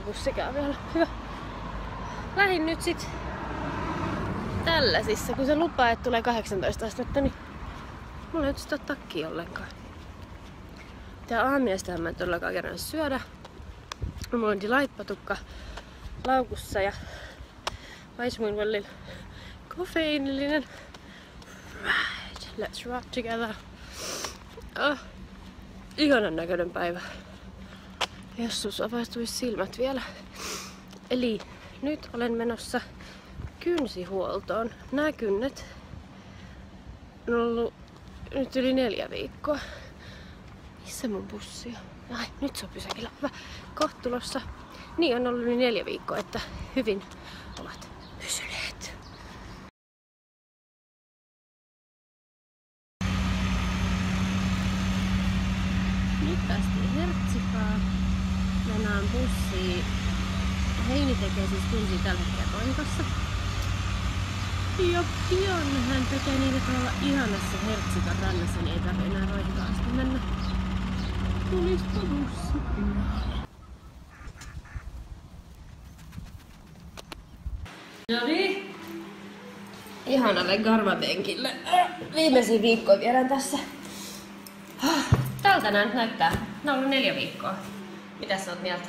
bussikään vielä. Hyvä. Lähin nyt sit tällaisissa, kun se lupaa, että tulee 18 astetta, niin mulla ei nyt sitä takkia ollenkaan. Tää aamiaistahan mä en todellakaan kerran syödä. Mulla on Delight-patukka laukussa ja Weissmullin kofeiinillinen. Right, let's rock together. Ihanan näköinen päivä. Jessus, avaistuisi silmät vielä. Eli nyt olen menossa kynsihuoltoon. Nämä kynnet on ollut nyt yli 4 viikkoa. Missä mun bussi on? Ai, nyt se on pysäkillä. Hyvä. Kohta tulossa. Niin on ollut yli 4 viikkoa, että hyvin ovat pysyneet. Nyt päästiin Hertsikaan. Mennään bussiin. Heini tekee siis kynsiä tällä hetkellä Roihikassa. Ja pian hän tekee niitä tuolla ihanassa Hertsikan rannassa, niin ei tarvitse enää Roihikaan asti mennä. Tulispa bussi pian. Noniin. Ihanalle Garma-penkille. Viimeisiä viikkoja viedään tässä. Tältä nää nyt näyttää. Nää on ollut 4 viikkoa. Mitäs sä oot mieltä?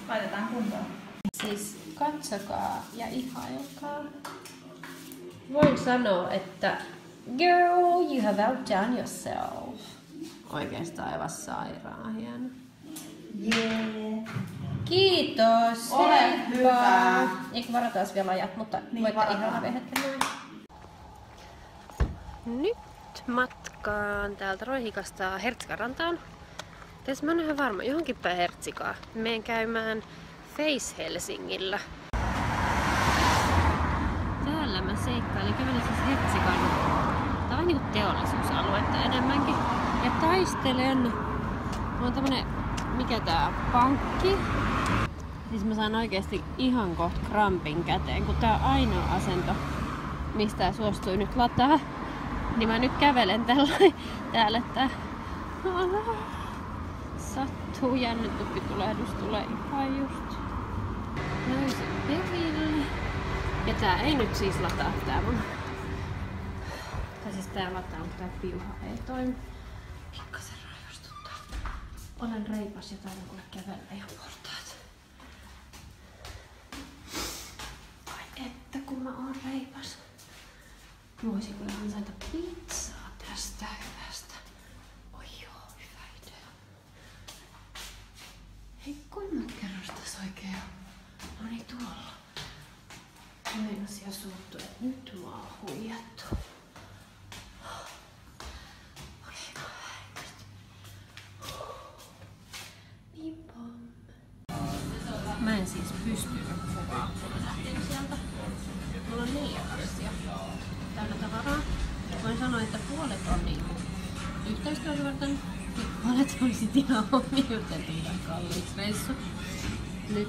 Laitetaan kuntoon. Siis katsokaa ja ihailkaa. Voin sanoa, että girl, you have outdone yourself. Oikeastaan aivan sairaan hieno. Yeah. Kiitos! Ole hyvä! Eikö varataan vielä ajat, mutta niin voitte ihan vielä hetken noin. Nyt matkaan täältä Roihikasta Hertsikan rantaan. Tässä mä oon ihan varma, johonkin päin Hertsikaa. Meen käymään Face Helsingillä. Täällä mä seikkailin, kävelin siis Hertsikan. Tää on niinku teollisuusaluetta enemmänkin. Ja taistelen. Mulla on tämmönen, mikä tää on, pankki. Siis mä saan oikeesti ihan kohta krampin käteen, kun tää on ainoa asento, mistä suostui nyt lataa. Niin mä nyt kävelen täällä, että sattuu, jännityppitulehdus tulee ihan just. Löysin perille. Ja tää ei nyt siis lataa tää mun. Tai siis tää lataa, mutta tää piuha ei toimi. Pikkasen raivostuttaa. Olen reipas ja taidan kuule kävellä ihan portaat. Ai että kun mä oon reipas. Voisin kyllä ansaita pizzaa tästä hyvästä. Oi joo, hyvä idea. Hei, kuinka kerrostas oikein on? No niin, tuolla. Meinas ja suuttu, että nyt mua on huijattu. Okei, mä häikästi. Niin pom. Mä en siis pystynyt kuvaa, kun mä lähtin sieltä. Mulla on 4 kassia täynnä tavaraa. Voin sanoa, että puolet on niinku yhteistyötä varten. Puolet oli sit ihan omiuteen tullaan kalliiksi reissu. Nyt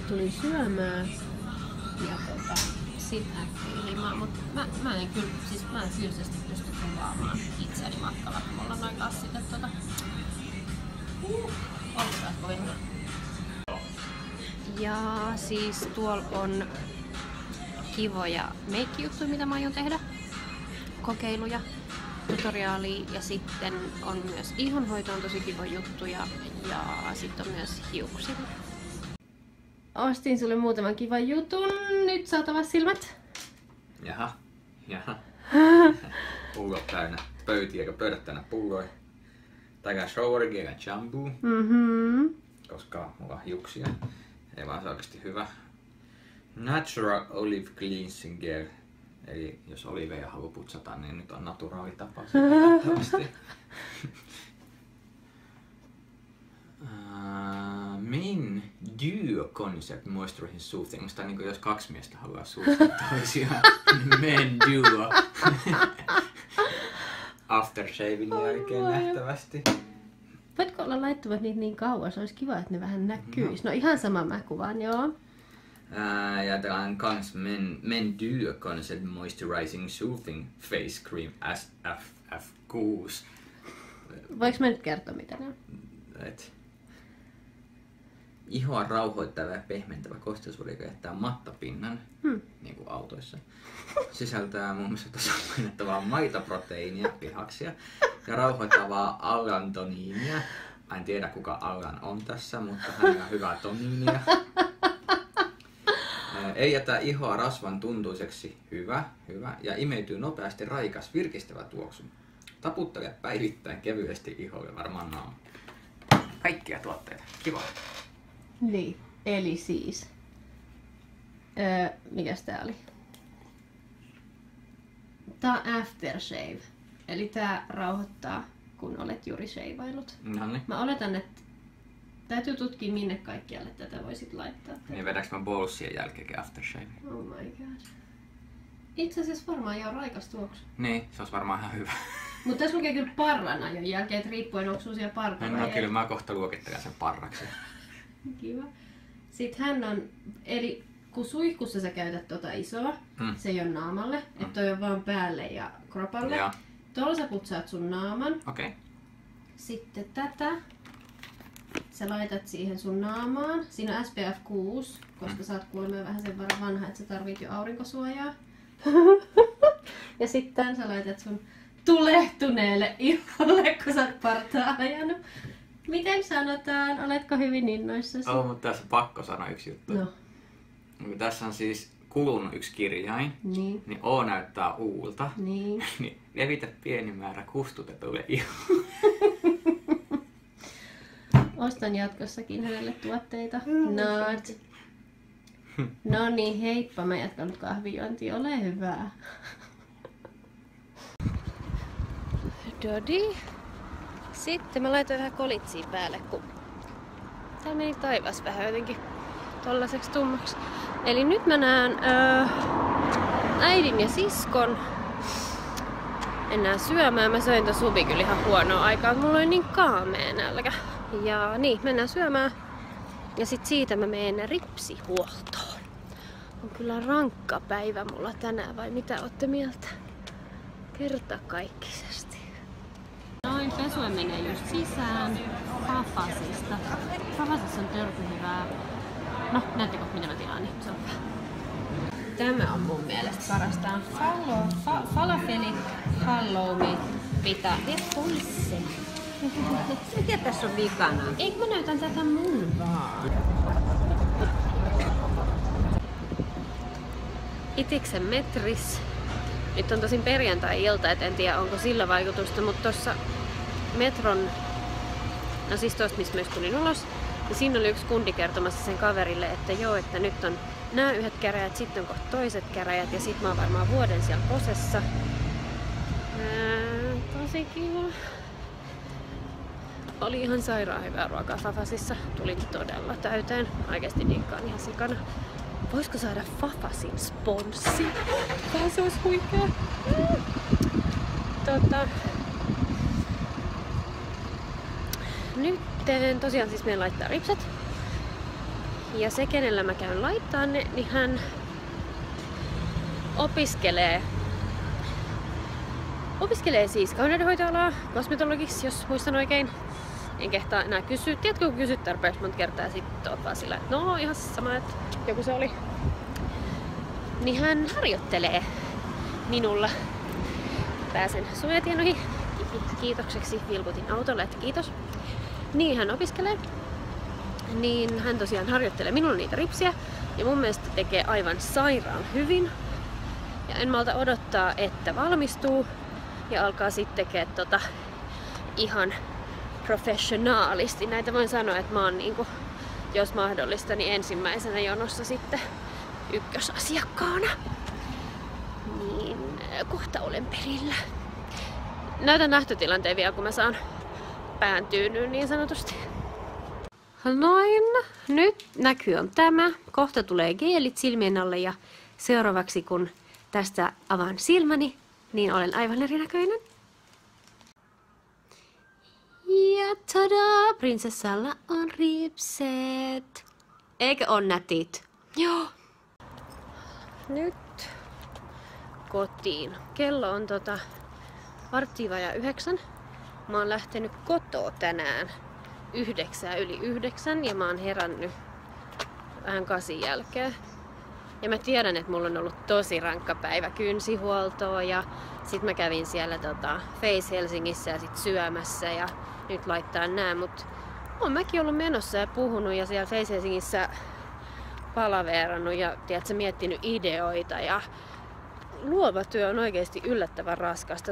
tulin syömään ja sit äkkiä himaa, mut mä en kyllä, siis mä en fyysisesti pysty kuvaamaan itseäni matkalla, kun mulla on noin kassit, että olkaa kovin hyvä. Ja siis tuolla on kivoja meikki-juttuja, mitä mä aion tehdä. Kokeiluja, tutoriaalia ja sitten on myös ihonhoitoon tosi kivoja juttuja ja sitten on myös hiuksille. Ostin sulle muutaman kivan jutun. Nyt saat avaa silmät. Jaha. Pullot täynnä pöytiä, eikä pöydät täynnä pulloja. Tää showeri eikä shampoo. Koska mulla on hiuksia. Ei vaan se oikeesti hyvä. Natural Olive Cleansing Gel. Eli jos oliveja haluaa putsata, niin nyt on naturaali tapa kattavasti. Main Duo Concept Moisture Soothing. Musta niinku jos 2 miestä haluaa suuttaa toisiaan. Men Duo. Aftershaving jälkeen nähtävästi. Voitko olla laittavat niitä niin kauan? Se olisi kiva, että ne vähän näkyis. No ihan sama mä kuvaan, joo. Ja täällä on kans Men Duo Concept Moisturizing Soothing Face Cream SFF6. Voinko mä nyt kertoa mitä ne on? ihoa rauhoittava ja pehmentävä kosteusvoide jättää mattapinnan, niin kuin autoissa. Sisältää muun muassa tasapainottavaa maitoproteiinia, lihaksia, ja rauhoittavaa allantoniinia. Mä en tiedä kuka Allan on tässä, mutta hän on hyvää toniinia. Ei jätä ihoa rasvan tuntuiseksi, hyvä, ja imeytyy nopeasti raikas, virkistävä tuoksu. Taputtele päivittäin kevyesti iholle, varmaan naama. Kaikkia tuotteita, kiva. Niin, eli siis. Mikäs tää oli? Tää on aftershave. Eli tää rauhoittaa, kun olet juuri sheivailut. Noniin. Mä oletan, että täytyy tutkia minne kaikkialle tätä voisit laittaa. Niin vedäks mä bowlsien jälkeen aftershave? Oh my god. Itse asiassa varmaan jo raikas tuoksu. Niin, se olisi varmaan ihan hyvä. Mutta tässä lukee kyllä parranajon jälkeen, että riippuen onko sun siellä parkalla. No kyllä mä kohta luokittelen sen parraksi. Kiva. Sitten hän on, eli kun suihkussa sä käytät tota isoa, se ei ole naamalle, että toi on vaan päälle ja kropalle. Joo. Tuolla sä putsaat sun naaman. Okei. Sitten tätä sä laitat siihen sun naamaan. Siinä on SPF 6, koska sä oot kuulemma vähän sen verran vanha, että sä tarvit jo aurinkosuojaa. Ja sitten sä laitat sun tulehtuneelle iholle, kun sä oot partaa ajanut. Miten sanotaan? Oletko hyvin innoissasi? Mutta tässä on pakko sanoa yksi juttu. No. Tässä on siis kulunut yksi kirjain, niin O näyttää Uulta. Niin. Niin levitä pieni määrä kustutetulle iholle. Ostan jatkossakin hänelle tuotteita. Not. No niin, heippa. Mä jatkan nyt kahvijuontia. Ole hyvä. Dodi. Sitten mä laitoin vähän kolitsiin päälle, kun täällä meni taivas vähän jotenkin tollaiseksi tummaksi. Eli nyt mä näen äidin ja siskon. Mennään syömään. Mä söin tossa suvi kyllä ihan huonoa aikaa. Mulla oli niin kaamea nälkä. Ja niin, mennään syömään. Ja sit siitä mä menen ripsihuoltoon. On kyllä rankka päivä mulla tänään, vai mitä ootte mieltä? Kertakaikkisesti. Noin, pesue menee just sisään Fafasista. Fafasissa on törky hyvää. No, näettekö mitä mä tilaan, niin se on hyvä. Tämä on mun mielestä parasta. Falafeli, halloumi, pita ja pulssi. Mikä tässä on vikana? Eikö mä näytän tätä mun vaan? Itiksen metris. Nyt on tosin perjantai-ilta, et en tiedä onko sillä vaikutusta, mutta tuossa metron, no siis tuosta missä myös tulin ulos, niin siinä oli yksi kundi kertomassa sen kaverille, että joo, että nyt on nämä yhdet käräjät, sitten on kohta toiset käräjät ja sit mä oon varmaan vuoden siellä Posessa. Tosi kiva. Oli ihan sairaan hyvää ruokaa Fafasissa. Tulin todella täyteen. Oikeesti diikkaan ihan sikana. Voisiko saada Fafasin sponssi? Tää se olisi huikea. Nyt tosiaan siis meidän laittaa ripset. Ja se, kenellä mä käyn laittaa ne, niin hän opiskelee siis kauneudenhoitoalaa kosmetologiksi, jos muistan oikein. En kehtaa enää kysyä. Tiedätkö, kun kysyt tarpeeksi monta kertaa ja sitten oot vaan sillä, että no ihan sama, että joku se oli. Niin hän harjoittelee minulla. Pääsen suojatienoihin. Kiitokseksi vilkutin autolle, että kiitos. Niin hän opiskelee. Niin hän tosiaan harjoittelee minulla niitä ripsiä. Ja mun mielestä tekee aivan sairaan hyvin. Ja en malta odottaa, että valmistuu. Ja alkaa sitten tekee ihan professionaalisti. Näitä voin sanoa, että mä oon niinku, jos mahdollista, niin ensimmäisenä jonossa sitten ykkösasiakkaana. Niin kohta olen perillä. Näytän lähtötilanteen vielä, kun mä saan pään tyynyyn niin sanotusti. Noin, nyt näky on tämä. Kohta tulee geelit silmien alle ja seuraavaksi kun tästä avaan silmäni, niin olen aivan erinäköinen. Ja tadaa! Prinsessalla on ripset. Eikö on nätit? Joo. Nyt kotiin. Kello on 8:15. Mä oon lähtenyt kotoa tänään yli 9 ja mä oon herännyt vähän 8 jälkeen. Ja mä tiedän, että mulla on ollut tosi rankka päivä kynsihuoltoa ja sit mä kävin siellä Face Helsingissä ja sit syömässä ja nyt laittaa nää, mut oon mäkin ollut menossa ja puhunut ja siellä Face Helsingissä palaveerannut ja tiedätkö, miettinyt ideoita ja luova työ on oikeasti yllättävän raskasta,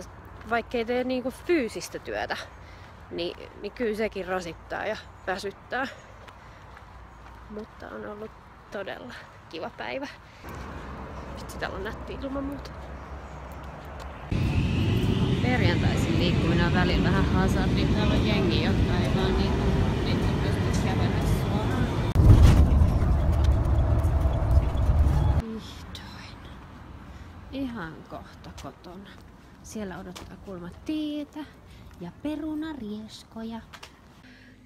vaikkei tee niinku fyysistä työtä, niin kyllä sekin rasittaa ja väsyttää. Mutta on ollut todella kiva päivä. Vitsi, täällä on nätti ilman muuta. Perjantaisin liikkuminen on välillä vähän hazardi. Täällä on jengi, jotka ei vaan niinku pysty kävelemään suoraan. Vihdoin. Ihan kohta kotona. Siellä odottaa kulma teetä ja perunarieskoja.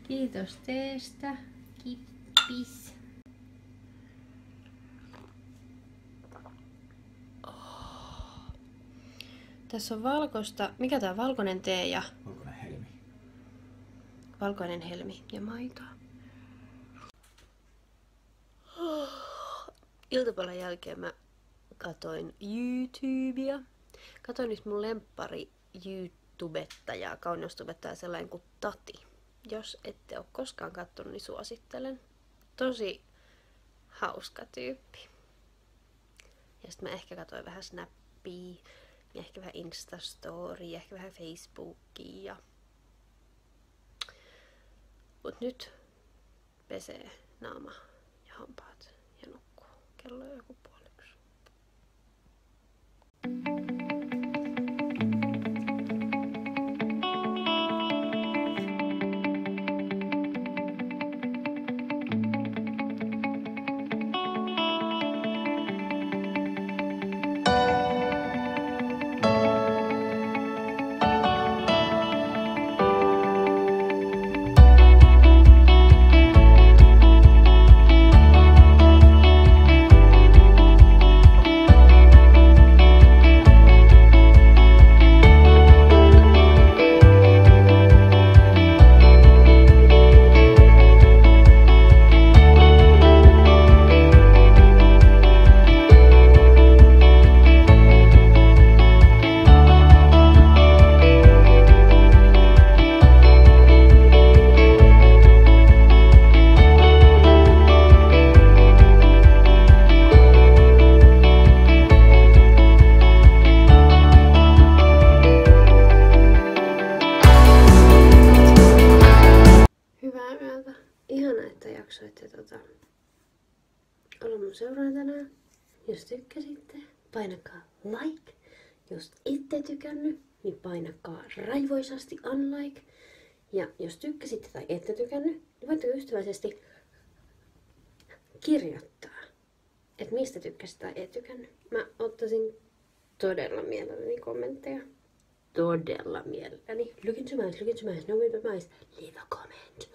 Kiitos teestä. Kippis. Tässä on valkoista. Mikä tää on? Valkoinen tee ja... Valkoinen helmi. Valkoinen helmi ja maitoa. Iltapäivän jälkeen mä katoin YouTubea. Katoin nyt mun lemppari YouTubettaja, kauneustubettaja sellainen kuin Tati. Jos ette ole koskaan kattonut, niin suosittelen. Tosi hauska tyyppi. Ja sit mä ehkä katoin vähän Snappia. Ja ehkä vähän Instastoria, ehkä vähän Facebookia. Mut nyt pesee naama ja hampaat ja nukkuu. Kello on joku 12:30. Jaksoitte olla mun seuraana tänään. Jos tykkäsitte, painakaa like. Jos ette tykännyt, niin painakaa raivoisasti unlike. Ja jos tykkäsitte tai ette tykännyt, niin voitte ystävällisesti kirjoittaa, että mistä tykkäsit tai et tykännyt. Mä ottaisin todella mielelläni kommentteja. Todella mielelläni. Look into my eyes, no with my eyes. Leave a comment.